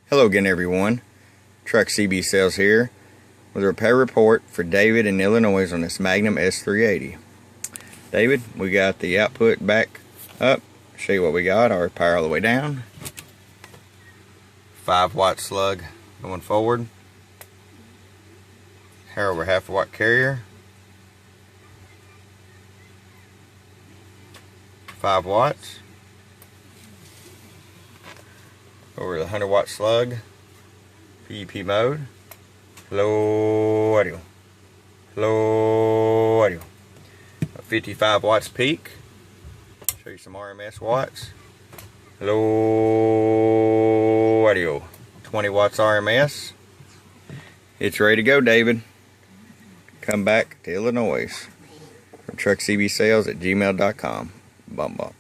Hello again, everyone. Truck CB Sales here with a repair report for David in Illinois on this Magnum S-380. David, we got the output back up. Show you what we got. Our power all the way down. 5-watt slug going forward. Hair over half a watt carrier. 5 watts. Over the 100-watt slug, PEP mode, low audio, 55 watts peak, show you some RMS watts, low audio, 20 watts RMS. It's ready to go, David. Come back to Illinois from truckcbsales@gmail.com. Bum bum.